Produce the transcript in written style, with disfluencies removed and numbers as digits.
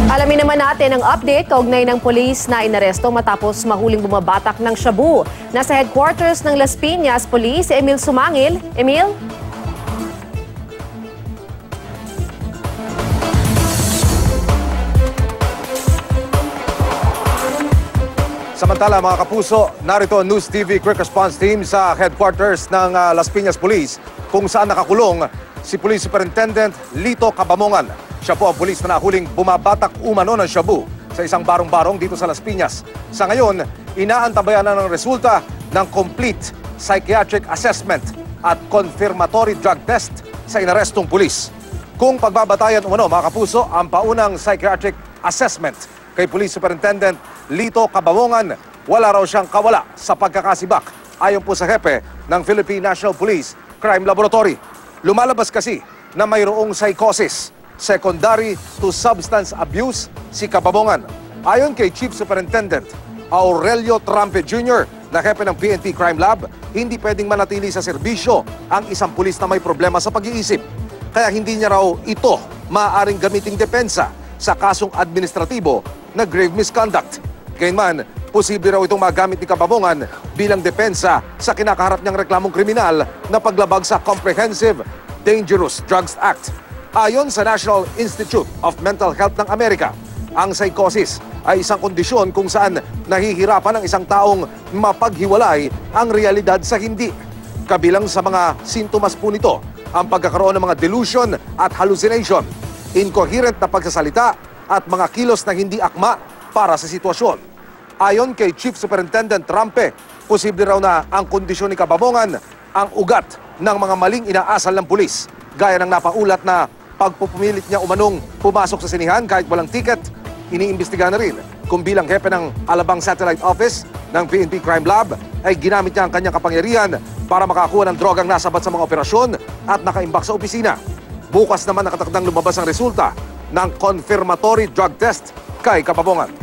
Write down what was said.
Alamin naman natin ang update kaugnay ng pulis na inaresto matapos mahuling bumabatak ng shabu. Nasa headquarters ng Las Piñas Police, Emil Sumangil. Emil? Samantala mga kapuso, narito ang News TV Quick Response Team sa headquarters ng Las Piñas Police kung saan nakakulong si Police Superintendent Lito Cabamongan. Siya po ang pulis na nahuling bumabatak umano ng shabu sa isang barong-barong dito sa Las Piñas. Sa ngayon, inaantabayan na ng resulta ng complete psychiatric assessment at confirmatory drug test sa inarestong pulis. Kung pagbabatayan umano mga kapuso, ang paunang psychiatric assessment kay Police Superintendent Lito Cabamongan, wala raw siyang kawala sa pagkakasibak ayon po sa hepe ng Philippine National Police Crime Laboratory. Lumalabas kasi na mayroong psychosis secondary to substance abuse si Cabamongan. Ayon kay Chief Superintendent Aurelio Trampe Jr. na hepe ng PNP Crime Lab, hindi pwedeng manatili sa serbisyo ang isang pulis na may problema sa pag-iisip. Kaya hindi niya raw ito maaaring gamiting depensa sa kasong administratibo na grave misconduct. Gayunman, posible raw itong magamit ni Cabamongan bilang depensa sa kinakaharap niyang reklamong kriminal na paglabag sa Comprehensive Dangerous Drugs Act. Ayon sa National Institute of Mental Health ng Amerika, ang psychosis ay isang kondisyon kung saan nahihirapan ang isang taong mapaghiwalay ang realidad sa hindi. Kabilang sa mga sintomas po nito ang pagkakaroon ng mga delusion at hallucination, incoherent na pagsasalita at mga kilos na hindi akma para sa sitwasyon. Ayon kay Chief Superintendent Trampe, posible raw na ang kondisyon ni Cabamongan ang ugat ng mga maling inaasal ng pulis, gaya ng napaulat na pagpupumilit niya umanong pumasok sa sinihan kahit walang ticket. Iniimbestiga na rin kung bilang hepe ng Alabang Satellite Office ng PNP Crime Lab ay ginamit niya ang kanyang kapangyarihan para makakuha ng drogang nasabat sa mga operasyon at nakaimbak sa opisina. Bukas naman nakatakdang lumabas ang resulta ng confirmatory drug test kay Cabamongan.